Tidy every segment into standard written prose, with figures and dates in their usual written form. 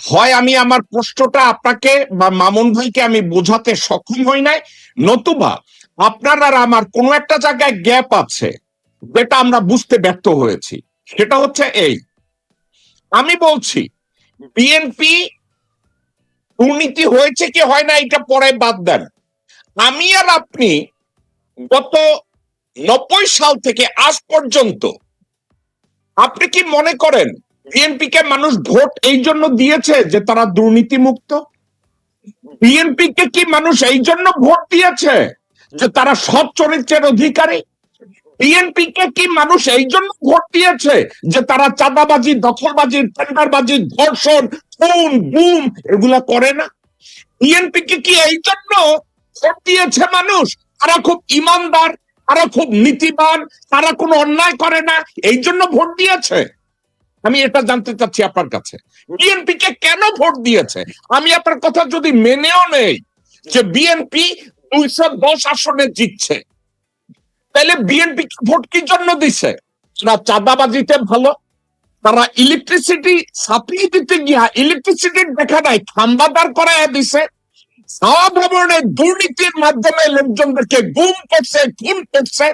হয় আমি আমার প্রশ্নটা আপনাকে বা মামুন ভাইকে আমি বোঝাতে সক্ষম হই নাই, নতুবা আপনার আর আমার কোনো একটা জায়গায় গ্যাপ আছে যেটা আমরা বুঝতে ব্যর্থ হয়েছি। সেটা হচ্ছে এই, আমি বলছি বিএনপি দুর্নীতি হয়েছে কি হয় না এটা পরে বাদ দেন, আমি আর আপনি গত 90 সাল থেকে আজ পর্যন্ত আপনি কি মনে করেন বিএনপি কে মানুষ ভোট এই জন্য দিয়েছে যে তারা দুর্নীতি মুক্ত? বিএনপি কে কি মানুষ এই জন্য ভোট দিয়েছে যে তারা সৎ চরিত্রের অধিকারী? বিএনপি কে কি মানুষ এই জন্য ভোট দিয়েছে যে তারা চাঁদাবাজি, দখলবাজি, টেন্ডারবাজি, ধর্ষণ, খুন, গুম এগুলা করে না? বিএনপি কে কি এই জন্য ভোট দিয়েছে মানুষ তারা খুব ইমানদার, তারা খুব নীতিবান, তারা কোনো অন্যায় করে না, এই জন্য ভোট দিয়েছে? আমি এটা জানতে চাচ্ছি আপনার কাছে, বিএনপি কে কেন ভোট দিয়েছে? আমি আপনার কথা যদি মেনেও নেই যে বিএনপি 210 আসনে জিতছে, তাহলে বিএনপি ভোট কি জন্য দিছে? না চাঁদাবাজিতে ভালো, তারা ইলেকট্রিসিটি সাপ্লাই দিতে গিয়া ইলেকট্রিসিটির দেখা নাই খাম্বাদার করায় দিছে, সব ধরনের দুর্নীতির মাধ্যমে লোকজনদেরকে গুম করছে, খুন করছে,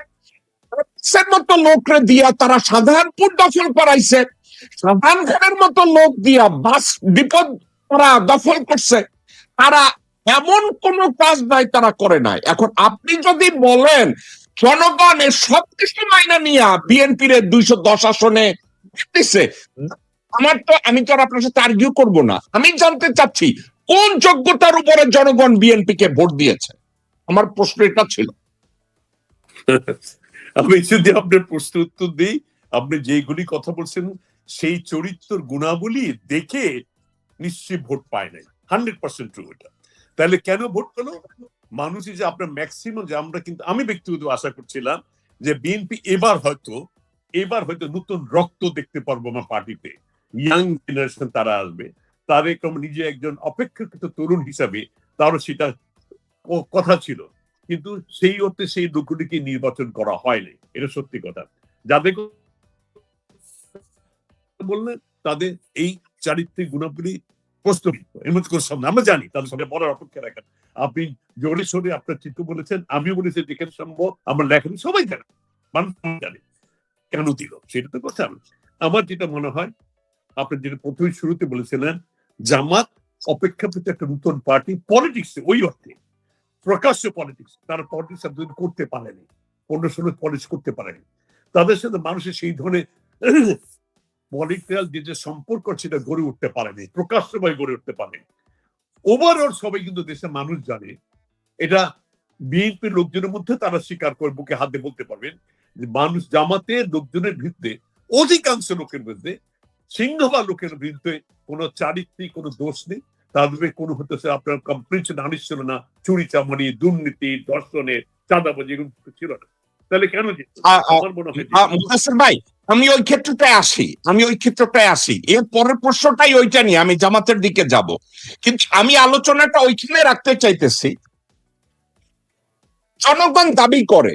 মতো লোকরে দিয়া তারা সাধারণপুর দখল করাইছে, সাধারণ খানের মতো লোক দিয়া বাস বিপদ তারা দখল করছে, তারা এমন কোন কাজ নাই তারা করে নাই। এখন আপনি যদি বলেন জনগণের সবকিছু মাইনা নিয়া বিএনপির 210 আসনে দিচ্ছে, আমি তো আর আপনার সাথে আর্গিউ করবো না, আমি জানতে চাচ্ছি কোন যোগ্যতার উপরে জনগণ বিএনপি কে ভোট দিয়েছে? আমার প্রশ্ন এটা ছিল। আমি যদি আপনার প্রশ্ন উত্তর দিই, আপনি যেগুলি কথা বলছেন সেই চরিত্র গুণাবলী দেখে নিশ্চয়ই ভোট পায় নাই, 100% ট্রু এটা। তাহলে কেন ভোট পেল মানুষ? যে আপনার ম্যাক্সিমাম, যে আমরা কিন্তু আমি ব্যক্তিগত আশা করছিলাম যে বিএনপি এবার হয়তো নতুন রক্ত দেখতে পারবো আমার পার্টিতে, ইয়াং জেনারেশন তারা আসবে, তাদের নিজে একজন অপেক্ষাকৃত তরুণ হিসাবে তারও সেটা কথা ছিল, কিন্তু সেই অর্থে সেই লোকগুলিকে নির্বাচন করা হয়নি, এটা সত্যি কথা। যাদের বললেন তাদের এই চারিত্রিক গুণাবলী প্রস্তুত আমরা জানি তাদের সঙ্গে বলার অপেক্ষা রাখেন। আপনি জোরে সোরে আপনার চিত্র বলেছেন, আমিও বলেছি যেখানে সম্ভব আমরা লেখেন, সবাই জানে, মানুষ জানে কেন দিল, সেটা তো কথা। আমার যেটা মনে হয়, আপনি যেটা প্রথমে শুরুতে বলেছিলেন, জামাত অপেক্ষাকৃত একটা নতুন পার্টি, পলিটিক্স ওই অর্থে প্রকাশ্য পলিটিক্স, তারা পলিটিক্স করতে পারেনি, 15-16 পলিটিক্স করতে পারেনি, তাদের সাথে মানুষের সেই ধরনের পলিটিক্যাল যে সম্পর্ক সেটা গড়ে উঠতে পারেনি, প্রকাশ্যভাবে গড়ে উঠতে পারেনি। ওভারঅল সবাই কিন্তু দেশের মানুষ জানে, এটা বিএনপির লোকজনের মধ্যে তারা স্বীকার করে বুকে হাত দিয়ে বলতে পারবেন যে মানুষ জামাতের লোকজনের বিরুদ্ধে, অধিকাংশ লোকের বিরুদ্ধে, সিংহভাগ লোকের বিরুদ্ধে কোনো চারিত্রিক কোনো দোষ নেই, তাদের কোনো হতেছে আপনার কমপ্লিট নালিশ ছিল না, চুরি চামারি, দুর্নীতি, ধর্ষণের, চাঁদাবাজি এগুলো ছিল না, তাহলে কেন? আমার মনে হয় মুদাসসির ভাই, আমি ওই ক্ষেত্রটায় আসি, এর পরের প্রশ্নটাই ওইটা নিয়ে আমি জামাতের দিকে যাব, কিন্তু আমি আলোচনাটা ওইখানে রাখতে চাইতেছি। জনগণ দাবি করে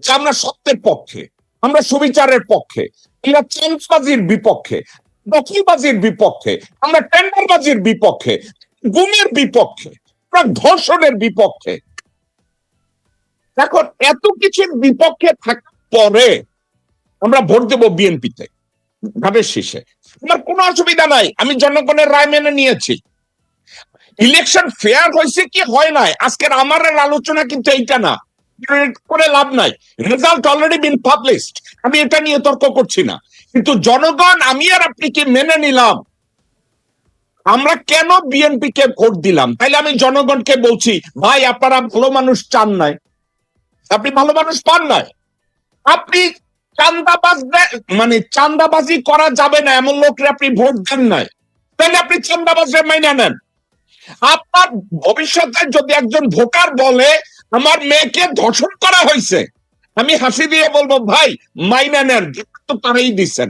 যে আমরা সত্যের পক্ষে, আমরা সুবিচারের পক্ষে, আমরা চাঁদাবাজির বিপক্ষে, দখলবাজির বিপক্ষে, আমরা টেন্ডারবাজির বিপক্ষে, গুমের বিপক্ষে, আমরা ধর্ষণের বিপক্ষে। এখন এত কিছুর বিপক্ষে থাকার পরে আমরা ভোট দেব বিএনপিতে, ভাবের শেষে আমার কোনো অসুবিধা নাই, আমি জনগণের রায় মেনে নিয়েছি। ইলেকশন ফেয়ার হয়েছে কি হয় নাই আজকের আমার আলোচনা কিন্তু এইটা না, করে লাভ নাই, রেজাল্ট অলরেডি বিন পাবলিশড, আমি এটা নিয়ে তর্ক করছি না। কিন্তু জনগণ, আমি আর আপনি কি মেনে নিলাম আমরা কেন বিএনপি কে ভোট দিলাম? তাইলে আমি জনগণকে বলছি, ভাই আপনারা ভালো মানুষ চান নাই, আপনি ভালো মানুষ পান নাই, আপনি চাঁদাবাজি করা যাবে না এমন লোকরে আপনি ভোট দেন নাই, তাহলে আপনি চাঁদাবাজের মাইনা নেন। আপনার ভবিষ্যতে যদি একজন ভোটার বলে আমার মেয়েকে ধর্ষণ করা হয়েছে, আমি হাসি দিয়ে বলবো ভাই মাইনা নেন, তো তারাই দিচ্ছেন।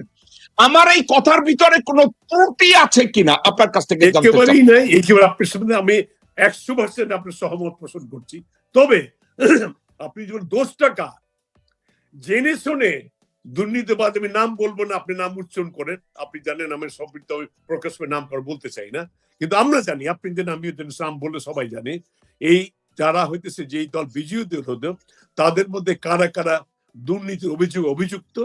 আমার এই কথার ভিতরে কোনো ত্রুটি আছে কিনা আপনার কাছ থেকে একেবারেই নাই, একেবারে আপনার সাথে আমি 100% আপনার সহমত পোষণ করছি। তবে আপনি যখন 10 টাকা জেনে শুনে দুর্নীতিবাদ আমি নাম বলবো না, আপনি নাম উচ্চারণ করেন, আপনি জানেন আমার সম্পৃক্ত প্রকাশ করে নাম করে বলতে চাই না, কিন্তু আমরা জানি, আপনি জানেন, আমিও জানি, নাম বললে সবাই জানে, এই যারা হইতেছে যেই দল বিজয়ী দল হতো তাদের মধ্যে কারা কারা দুর্নীতির অভিযুক্ত,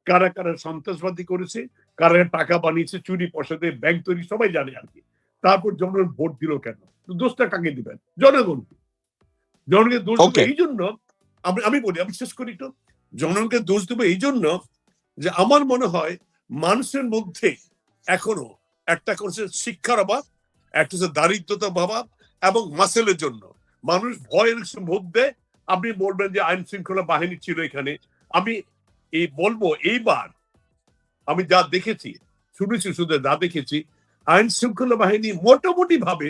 কারা কারা সন্ত্রাসবাদী করেছে, কারা টাকা বানিয়েছে, চুরি পয়সা দিয়ে ব্যাংক তৈরি, সবাই জানে আর কি। তারপর জনগণ ভোট দিল কেন? দোষটা কাকে দিবেন? জনগণ। জনগণকে দোষ দেবে এই জন্য, আমি বলি, আমি শেষ করি একটু, জনগণকে দোষ দেবে এই জন্য যে আমার মনে হয় মানুষের মধ্যে এখনো একটা করছে শিক্ষার অভাব, একটা হচ্ছে দারিদ্রতা অভাব এবং মাসেলের জন্য মানুষ ভয়ের ভোট দেয়। আপনি বলবেন যে আইন শৃঙ্খলা বাহিনী ছিল এখানে, আমি এই বলবো এইবার আমি যা দেখেছি, শুনেছি, শুধু যা দেখেছি, আইন শৃঙ্খলা বাহিনী মোটামুটি ভাবে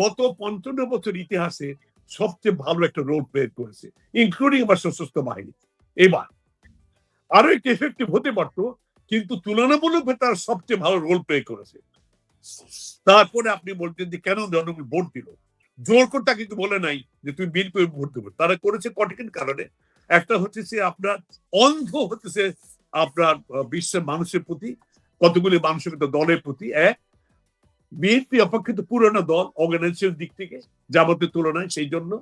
গত 55 বছর ইতিহাসে সবচেয়ে ভালো একটা রোল প্লে করেছে, ইনক্লুডিং আমার সশস্ত্র বাহিনী। এবার আরো একটু এফেক্টিভ হতে পারতো, কিন্তু তুলনামূলকভাবে তারা সবচেয়ে ভালো রোল প্লে করেছে। তারপরে আপনি বলতেন যে কেন জনগণ ভোট দিল, জোর করে তাকে কিন্তু বলে নাই যে তুমি বিএনপি ভোট দেবো। তারা করেছে কঠিন কারণে, একটা হচ্ছে আপনার অন্ধ হতেছে আপনার বিশ্বের মানুষের প্রতি, কতগুলি মানুষের দলের প্রতি। এক, বিএনপি অপেক্ষিত পুরনো দল অর্গানাইজেশন দিক থেকে জামাতের তুলনায়, সেই জন্য।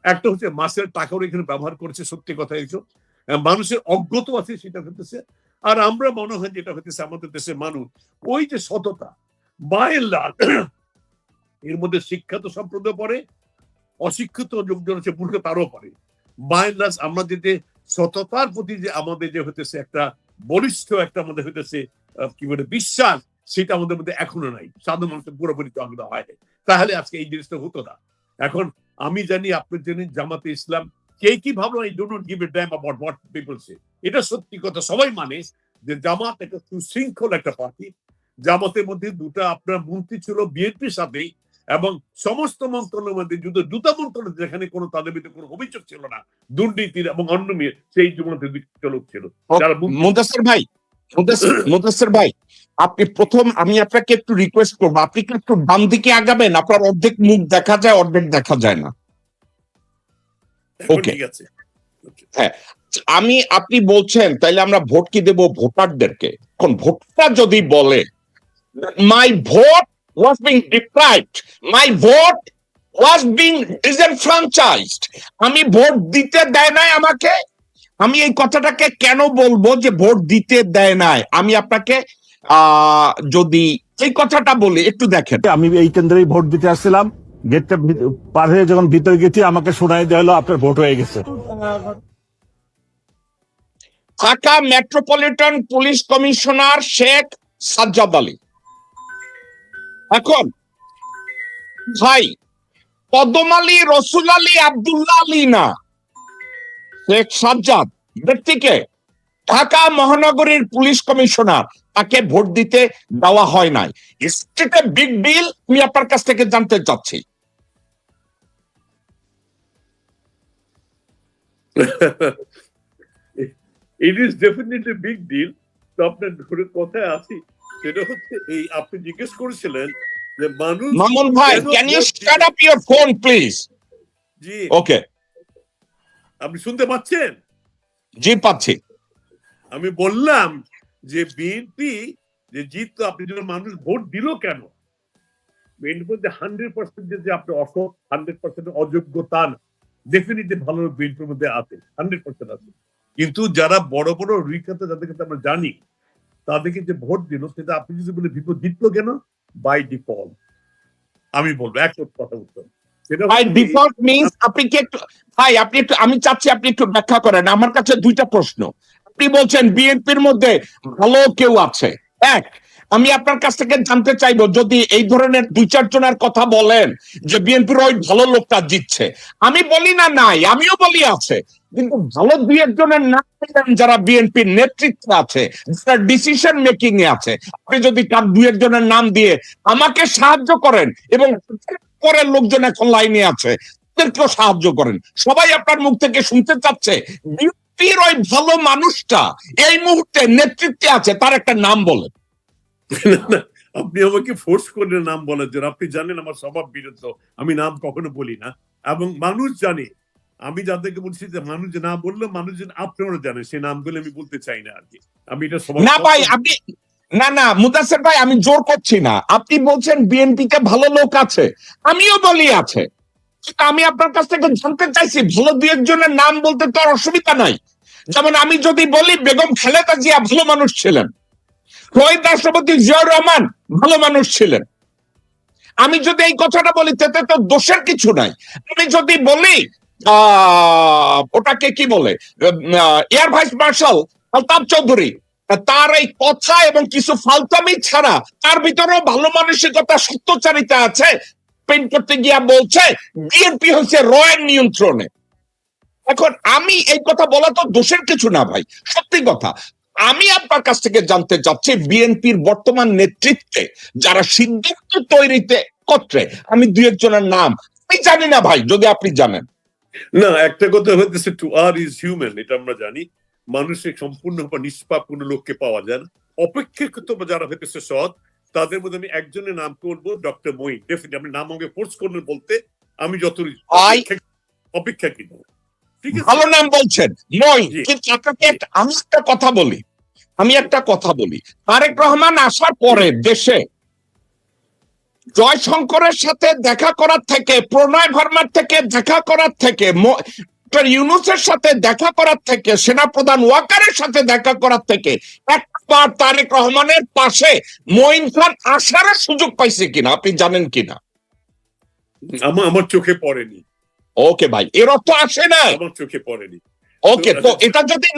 একটা হচ্ছে মাসের টাকাও এখানে ব্যবহার করেছে, সত্যি কথা এইসব মানুষের অজ্ঞত আছে সেটা হতেছে। আর আমরা মনে হয় যেটা হতেছে আমাদের দেশের মানুষ ওই যে সততা বায়ের এর মধ্যে শিক্ষিত সম্প্রদায় পড়ে, অশিক্ষিত লোকজন আছে মূর্খ তারও পড়ে। বায়ের আমাদের যে সততার প্রতি যে আমাদের যে হতেছে একটা বলিষ্ঠ একটা আমাদের হইতেছে কি বলে বিশ্বাস, সেটা আমাদের মধ্যে এখনো নাই, সাধারণ মানুষের পুরোপুরি তো আমাদের হয়। তাহলে আজকে এই জিনিসটা হতো না। এখন আমি জানি, আপনি জানেন, জামাতে ইসলাম কে কি ভাবলো, I do not give a damn about what people say. এটা সত্যি কথা, সবাই মানে যে জামাত একটা সুশৃঙ্খল একটা পার্টি। জামাতের মধ্যে দুটা আপনার মন্ত্রী ছিল বিএনপির সাথেই, এবং সমস্ত মন্ত্রণালয়ের মধ্যে দুটা মন্ত্রণালয় যেখানে কোনো তাদের বিরুদ্ধে কোনো অভিযোগ ছিল না দুর্নীতির এবং অন্যমের, সেই জমাতে দুটো লোক ছিল যারা মুদাসসির ভাই, মুদাসসির ভাই, আপনি প্রথম, আমি আপনাকে একটু রিকোয়েস্ট করবো, আপনি কি একটু ডান দিকে আগাবেন? আপনার অর্ধেক মুখ দেখা যায়, অর্ধেক দেখা যায় না। ওকে, ঠিক আছে। হ্যাঁ, আপনি বলছেন তাইলে আমরা ভোট কি দেব ভোটারদেরকে? কোন ভোটটা যদি বলে মাই vote was being deprived, my vote was being disenfranchised, আমি ভোট দিতে দেয় নাই আমাকে, আমি এই কথাটাকে কেন বলবো যে ভোট দিতে দেয় নাই? আমি আপনাকে যদি এই কথাটা বলি, একটু দেখেন। আমি এই কেন্দ্রেই ভোট দিতে আসছিলাম, গেটটা পার হয়ে যখন ভিতরে গেছি আমাকে শোনাই দেওয়া হলো আপনার ভোট হয়ে গেছে। Dhaka metropolitan police commissioner Sheikh Sajjad Ali. এখন ভাই, কদম আলী, রসুল আলী, আব্দুল্লাহ আলী না, শেখ সাজ্জাদ ব্যক্তিকে ঢাকা মহানগরীর পুলিশ কমিশনার, তাকে ভোট দিতে দেওয়া হয় নাই। It's a big deal. আমি আপনার কাছ থেকে জানতে চাচ্ছি। It is definitely big deal. তো আপনার ধরে কথায় আসি, সেটা হচ্ছে এই আপনি জিজ্ঞেস করেছিলেন যে মানুষ, মামুন ভাই, can you start up your phone please? জি, ওকে, আপনি শুনতে পাচ্ছেন? জি পাচ্ছি। আমি বললাম যে বিএনপি যে জিততো, আপনি যখন মানুষ ভোট দিল কেন? বিএনপির মধ্যে 100% যে আপনি অসৎ, 100% অযোগ্যতা না, ডেফিনেটলি ভালো বিএনপির মধ্যে আছে, 100% আছে। কিন্তু যারা বড় বড় রিখাতে যাদেরকে আমরা জানি, তাদেরকে যে ভোট দিল, সেটা আপনি যদি বলে বিপদ জিতলো কেন? By default. আমি বলবো এক কথা উত্তর, বাই ডিফল্ট মিন্স, আপনি কি একটু, ভাই আপনি একটু, আমি চাচ্ছি আপনি একটু ব্যাখ্যা করেন। আমার কাছে দুইটা প্রশ্ন। আপনি বলছেন বিএনপির মধ্যে ভালো কেউ আছে, এক, আমি আপনার কাছ থেকে জানতে চাইবো, যদি এই ধরনের দুই চার জনের কথা বলেন যে বিএনপির ওই ভালো লোকটা জিতছে, আমি বলি না নাই, আমিও বলি আছে, কিন্তু ভালো দুই একজনের নাম যারা বিএনপির নেতৃত্বে আছে, যারা ডিসিশন মেকিং এ আছে, আপনি যদি তার দুই একজনের নাম দিয়ে আমাকে সাহায্য করেন, এবং পরের লোকজন এখন লাইনে আছে, তাদেরকেও সাহায্য করেন। সবাই আপনার মুখ থেকে শুনতে চাচ্ছে বিএনপির ওই ভালো মানুষটা এই মুহূর্তে নেতৃত্বে আছে, তার একটা নাম বলেন। আপনি আমাকে ফোর্স করে নাম বলার জন্য, আপনি জানেন আমার স্বভাব বিরুদ্ধ, আমি নাম কখনো বলি না, এবং মানুষ জানে আমি যাদেরকে বলছি যে মানুষ যে না বললে মানুষজন আপনারা জানে সেই নামগুলো আমি বলতে চাই না আর কি। আমি এটা সবার না ভাই আপনি, না মুদাসের ভাই আমি জোর করছি না, আপনি বলছেন বিএনপি তে ভালো লোক আছে, আমিও বলি আছে। আমি আপনার কাছ থেকে জানতে চাইছি ভালো দুই একজনের নাম বলতে তো আর অসুবিধা নাই। যেমন আমি যদি বলি বেগম খালেদা জিয়া ভালো মানুষ ছিলেন, শহীদ রাষ্ট্রপতি জিয়াউর রহমান ভালো মানুষ ছিলেন। আমি যদি এই কথাটা বলি তাতে তো দোষের কিছু নাই। আমি যদি বলি ওটাকে কি বলে air vice marshal Altaf Chowdhury, তার এই কথা এবং কিছু ফালতামি ছাড়া তার ভিতরেও ভালো মানসিকতা সত্যচারিতা আছে, পেন করতে গিয়া বলছে বিএনপি হচ্ছে রয়ের নিয়ন্ত্রণে। এখন আমি এই কথা বলা তো দোষের কিছু না ভাই, সত্যি কথা। আমি আপনার কাছ থেকে জানতে চাচ্ছি বিএনপির বর্তমান নেতৃত্বে যারা সিদ্ধান্ত তৈরিতে করছে, আমি দুই একজনের নাম আমি জানি না ভাই, যদি আপনি জানেন। না, একটা কথা হইতেছে টু আর ইজ হিউম্যান, এটা আমরা জানি। মানুষের সম্পূর্ণ বা নিষ্পাপ কোনো লোককে পাওয়া যায় না। অপেক্ষাকৃত যারা হইতেছে সৎ, তাদের মধ্যে আমি একজনের নাম করবো, ডক্টর মঈন। ডেফিনেটলি আপনি নাম আমাকে ফোর্স করবেন বলতে, আমি যত অপেক্ষাকৃত ভালো নাম বলছেন মঈন, কিন্তু আপনাকে আমি একটা কথা বলি। তারেক রহমান আসার পরে দেশে জয়শঙ্করের সাথে দেখা করার থেকে, প্রণয় ভার্মার থেকে দেখা করার থেকে, ইউনূসের সাথে দেখা করার থেকে, সেনাপ্রধান ওয়াকারের সাথে দেখা করার থেকে একবার তারেক রহমানের পাশে মঈন খান আসার সুযোগ পাইছে কিনা আপনি জানেন কিনা? আমার চোখে পড়েনি। ওকে ভাই, এর অর্থ আসে না, আমার চোখে পড়েনি। ওকে, তো এটা যদি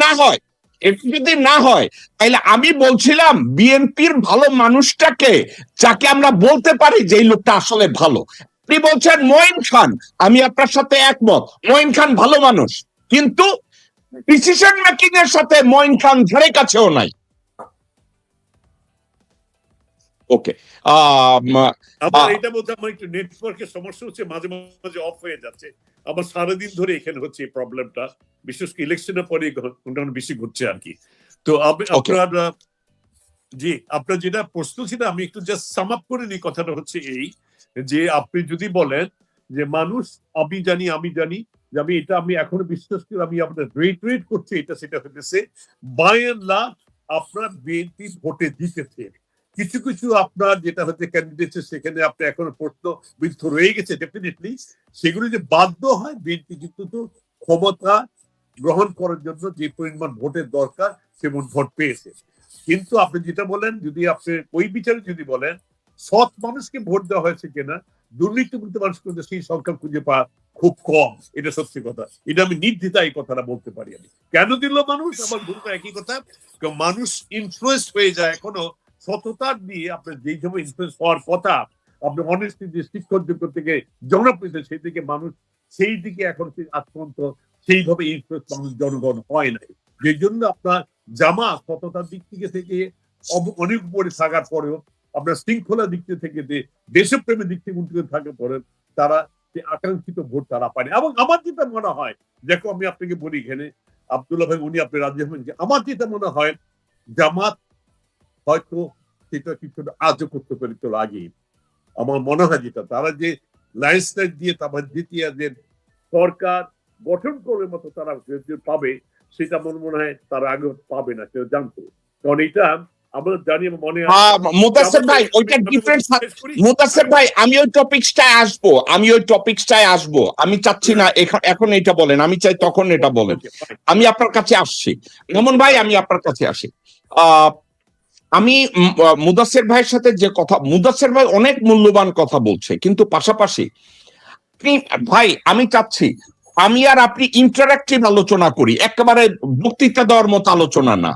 না হয় তাহলে আমি বলছিলাম বিএনপির ভালো মানুষটাকে, যাকে আমরা বলতে পারি যে এই লোকটা আসলে ভালো। আপনি বলছেন মঈন খান, আমি আপনার সাথে একমত, মঈন খান ভালো মানুষ, কিন্তু ডিসিশন মেকিং এর সাথে মঈন খান ধারে কাছেও নাই। ওকে, আমার এটা বলতে আমার একটু নেটওয়ার্কের সমস্যা হচ্ছে, মাঝে মাঝে অফ হয়ে যাচ্ছে। আমার সারাদিন ধরে এখানে হচ্ছে এই প্রবলেমটা, বিশেষ করে ইলেকশনের পরে বেশি ঘুরছে আর কি। তো আপনার জি, আপনার যেটা প্রশ্ন ছিল, আমি একটু জাস্ট সাম আপ করে নিই। কথাটা হচ্ছে এই যে আপনি যদি বলেন যে মানুষ আমি জানি যে আমি এখনো বিশ্বাস করি, আমি আপনার রেট করছি, এটা সেটা হতেছে বাই এন্ড লার্জ আপনার বিএনপি ভোটে জিতেছে। কিছু কিছু আপনার যেটা হচ্ছে ক্যান্ডিডেট, সেখানে আপনি এখনো প্রশ্ন বিদ্ধ রয়ে গেছে ডেফিনেটলি। সেগুলো যে বাধ্য হয়, বিএনপি কিন্তু তো ক্ষমতা গ্রহণ করার জন্য যে পরিমাণ ভোটের দরকার সেমন ভোট পেয়েছে। কিন্তু আপনি যেটা বলেন, যদি আপনি ওই বিচারে যদি বলেন সৎ মানুষকে ভোট দেওয়া হয়েছে কিনা, দুর্নীতিমুক্ত মানুষকে সেই সংখ্যা খুঁজে পাওয়া খুব কম, এটা সত্যি কথা। এটা আমি নির্দ্বিধায় এই কথাটা বলতে পারি। আমি কেন দিল মানুষ, আমার ভুলটা একই কথা, মানুষ ইনফ্লুয়েন্স হয়ে যায় এখনো সততার দিয়ে। আপনার যেই সময় ইনফ্লুয়েন্স হওয়ার কথা, আপনি অনেস্টি দিয়ে শিক্ষক যোগ্য থেকে জনপ্রিয়তা, সেই দিকে মানুষ সেই দিকে এখন আজ পর্যন্ত সেইভাবে ইনফ্লুয়েন্স মানুষ জনগণ হয় নাই। যে জন্য আপনার জামা সততার দিক থেকে অনেক উপরে থাকার পরেও, আপনার শৃঙ্খলার দিক থেকে দেশপ্রেমের দিক থেকে উন্নত থাকার পরে তারা যে আকাঙ্ক্ষিত ভোট তারা পায়নি। এবং আমার যেটা মনে হয়, দেখো আমি আপনাকে বলি, এখানে আব্দুল্লাহ ভাই উনি আপনি রাজি হবেন, আমার যেটা মনে হয় জামাত হয়তো সেটা কিছুটা আজও করতে পারে তো আগে। আমার মনে হয় যেটা তারা যে ল্যান্ডস্লাইড দিয়ে তারপর দ্বিতীয় যে সরকার গঠন করার মতো তারা পাবে, সেটা মনে হয় তারা আগে পাবে না, কেউ জানতো। কারণ এটা আমরা জানি, মনে মুদাসসির ভাই ওইটা ডিফারেন্ট। মুদাসসির ভাই আমি ওই টপিকসটায় আসবো, আমি চাচ্ছি না এখন এটা বলেন, আমি চাই তখন এটা বলেন। আমি আপনার কাছে আসছি মামুন ভাই, আমি আপনার কাছে আসি। আমি মুদাসসির ভাইয়ের সাথে যে কথা, মুদাসসির ভাই অনেক মূল্যবান কথা বলছে, কিন্তু পাশাপাশি ভাই আমি চাচ্ছি আমি আর আপনি ইন্টারঅ্যাক্টিভ আলোচনা করি, একেবারে বক্তৃতা দেওয়ার মতো আলোচনা না।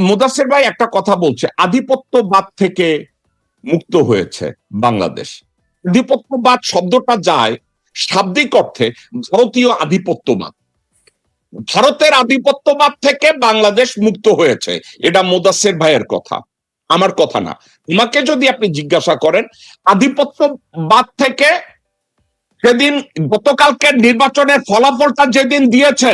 মুদাসসির ভাই একটা কথা বলছে, আধিপত্যবাদ থেকে মুক্ত হয়েছে বাংলাদেশ। আধিপত্যবাদ শব্দটা যায় শাব্দিক অর্থে ভারতীয় আধিপত্যবাদ, ভারতের আধিপত্যবাদ থেকে বাংলাদেশ মুক্ত হয়েছে। এটা মুদাসসির ভাইয়ের কথা, আমার কথা না। তোমাকে যদি আপনি জিজ্ঞাসা করেন আধিপত্যবাদ থেকে, সেদিন গতকালকের নির্বাচনের ফলাফলটা যেদিন দিয়েছে,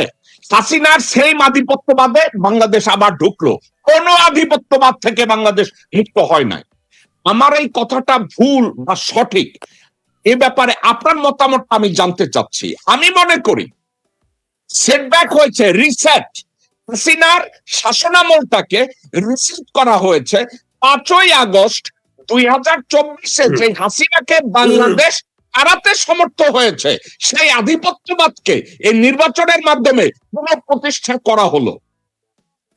হাসিনার সেই আধিপত্যবাদে বাংলাদেশ আবার ঢুকলো, কোন আধিপত্যবাদ থেকে বাংলাদেশ মুক্ত হয় নাই। আমার এই কথাটা ভুল বা সঠিক এ ব্যাপারে আপনার মতামত আমি জানতে চাচ্ছি। আমি মনে করি সেটব্যাক হয়েছে, রিসেট, হাসিনার শাসনামলটাকে রিসেট করা হয়েছে 5ই আগস্ট 2024-এ, যে হাসিনাকে বাংলাদেশ হারাতে সমর্থ হয়েছে, সেই আধিপত্যবাদকে এই নির্বাচনের মাধ্যমে পুনঃপ্রতিষ্ঠা করা হলো।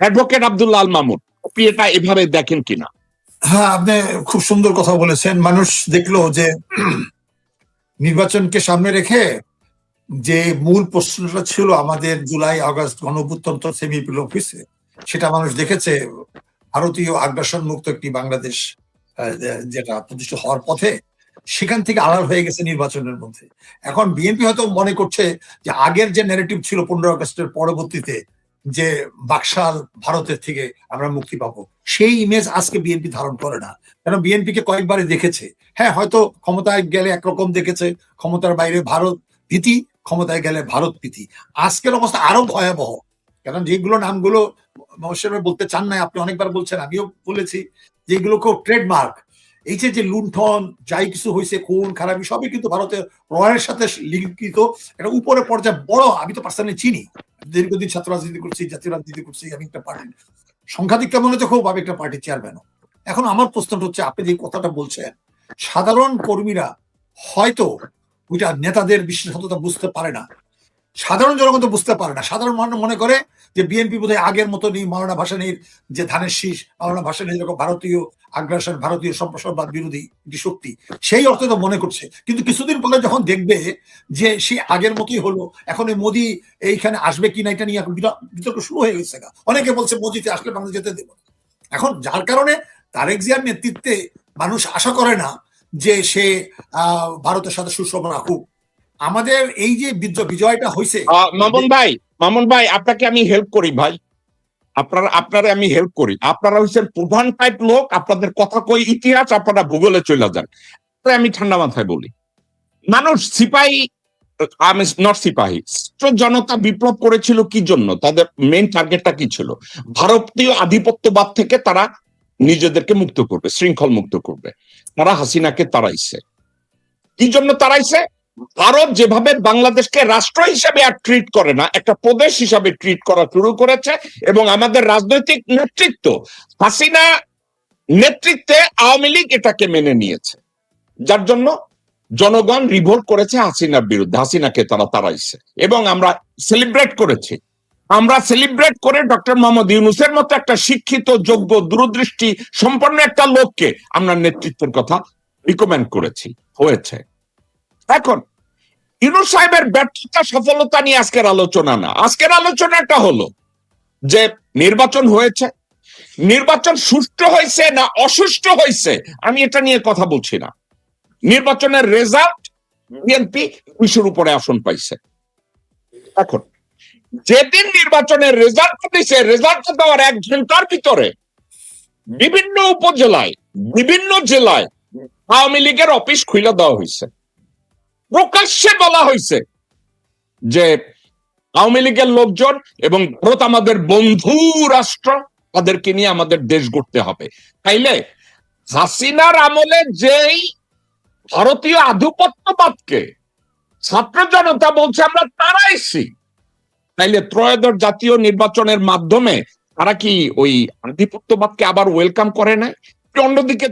অ্যাডভোকেট আব্দুল্লাহ আল মামুন, আপনি এটা এভাবে দেখেন কিনা? হ্যাঁ, আপনি খুব সুন্দর কথা বলেছেন। মানুষ দেখলো যে নির্বাচনকে সামনে রেখে যে মূল প্রশ্নটা ছিল আমাদের জুলাই আগস্ট গণঅভ্যুত্থান সেমি অফিসে, সেটা মানুষ দেখেছে ভারতীয় আগ্রাসন মুক্ত একটি বাংলাদেশ যেটা প্রতিষ্ঠা হওয়ার পথে, সেখান থেকে আড়াল হয়ে গেছে নির্বাচনের মধ্যে। এখন বিএনপি হয়তো মনে করছে যে আগের যে ন্যারেটিভ ছিল 15 আগস্টের পরবর্তীতে, যে বাকশাল ভারতের থেকে আমরা মুক্তি পাবো, সেই ইমেজ আজকে বিএনপি ধারণ করে না। কারণ বিএনপি কে কয়েকবারই দেখেছে, হ্যাঁ হয়তো ক্ষমতায় গেলে একরকম দেখেছে, ক্ষমতার বাইরে ভারত ভীতি, ক্ষমতায় গেলে ভারত প্রীতি। আজকের অবস্থা আরো ভয়াবহ, কারণ যেগুলো নামগুলো মহসেন বলতে চান না, আপনি অনেকবার বলছেন, আমিও বলেছি, যেগুলো খুব ট্রেডমার্ক। এই যে লুণ্ঠন, যাই কিছু হয়েছে, খুন খারাপি, সবই কিন্তু ভারতের রয়ের সাথে লিঙ্কিত। এটা উপরে পর্যায়ে বড়, আমি তো পার্সোনালি চিনি, দীর্ঘদিন ছাত্র রাজনীতি করছি, জাতীয় রাজনীতি করছি, আমি একটা পার্টি সংখ্যাধিক্য মনে হচ্ছে, খুব আমি একটা পার্টির চেয়ারম্যান। এখন আমার প্রশ্নটা হচ্ছে, আপনি যে কথাটা বলছেন, সাধারণ কর্মীরা হয়তো ওইটা নেতাদের বিশ্বাসতা বুঝতে পারে না, সাধারণ জনগণ তো বুঝতে পারে না। সাধারণ মানুষ মনে করে যে বিএনপি বোধহয় আগের মতো নেই, মাওলানা ভাসানীর যে ধানের শীষ, মাওলানা ভাসানী যেরকম ভারতীয় আগ্রাসন, ভারতীয় সম্প্রসারবাদ বিরোধী একটি শক্তি, সেই অর্থে তো মনে করছে। কিন্তু কিছুদিন পরে যখন দেখবে যে সে আগের মতোই হলো, এখন এই মোদি এইখানে আসবে কিনা, এটা নিয়ে এখন বিতর্ক শুরু হয়ে গেছে। অনেকে বলছে মোদিতে আসলে বাংলাদেশ যেতে দেব। এখন যার কারণে তারেক জিয়ার নেতৃত্বে মানুষ আশা করে না যে সে ভারতের সাথে সুসম্পর্ক রাখুক। আমাদের এই যে বিজয়টা হয়েছে, মামুন ভাই আপনাকে আমি হেল্প করি ভাই, আপনারা আমি হেল্প করি। আপনারা হচ্ছেন প্রধান টাইপ লোক, আপনাদের কথা কই ইতিহাস, আপনারা ভূগোলে চলে যান। আমি ঠান্ডা মাথায় বলি, মানুষ সিপাহী, আমি নট সিপাহী, জনতা বিপ্লব করেছিল কি জন্য? তাদের মেইন টার্গেটটা কি ছিল? ভারতীয় আধিপত্যবাদ থেকে তারা নিজেদেরকে মুক্ত করবে, শৃঙ্খল মুক্ত করবে। তারা হাসিনাকে তাড়াইছে। কি জন্য তাড়াইছে? ভারত যেভাবে বাংলাদেশকে রাষ্ট্র হিসাবে আর ট্রিট করে না, একটা প্রদেশ হিসাবে ট্রিট করা শুরু করেছে, এবং আমাদের রাজনৈতিক নেতৃত্ব হাসিনা নেতৃত্বে আওয়ামী লীগ এটাকে মেনে নিয়েছে, যার জন্য জনগণ রিভোল্ট করেছে হাসিনার বিরুদ্ধে, হাসিনাকে তারা তাড়াইছে, এবং আমরা সেলিব্রেট করেছি। আমরা সেলিব্রেট করে ডক্টর মোহাম্মদ ইউনূসের মতো একটা শিক্ষিত, যোগ্য, দূরদৃষ্টি সম্পন্ন একটা লোককে আমরা নেতৃত্বের কথা রিকমেন্ড করেছি, হয়েছে। এখন ইউনূস সাহেবের ব্যর্থতা সফলতা নিয়ে আজকের আলোচনা না। আজকের আলোচনাটা হলো যে নির্বাচন হয়েছে, নির্বাচন সুষ্ঠু হয়েছে না অসুষ্ঠু হয়েছে, আমি এটা নিয়ে কথা বলছি না। নির্বাচনের রেজাল্ট, বিএনপি 200-র উপরে আসন পাইছে। এখন যেদিন নির্বাচনের রেজাল্ট দিয়েছে, রেজাল্ট দেওয়ার 1 ঘন্টার ভিতরে বিভিন্ন উপজেলায়, বিভিন্ন জেলায় আওয়ামী লীগের অফিস খুলে দেওয়া হয়েছে। প্রকাশ্যে বলা হয়েছে যে আওয়ামী লীগের লোকজন এবং ভারত আমাদের বন্ধু রাষ্ট্র, তাদেরকে নিয়ে আমাদের দেশ গড়তে হবে। তাইলে হাসিনার আমলে যেই ভারতীয় আধিপত্যবাদকে ছাত্র জনতা বলছে আমরা তাড়াইছি, তাইলে ত্রয়োদশ জাতীয় নির্বাচনের মাধ্যমে তারা কি ওই আধিপত্যবাদকে আবার ওয়েলকাম করে না? অন্যদিকে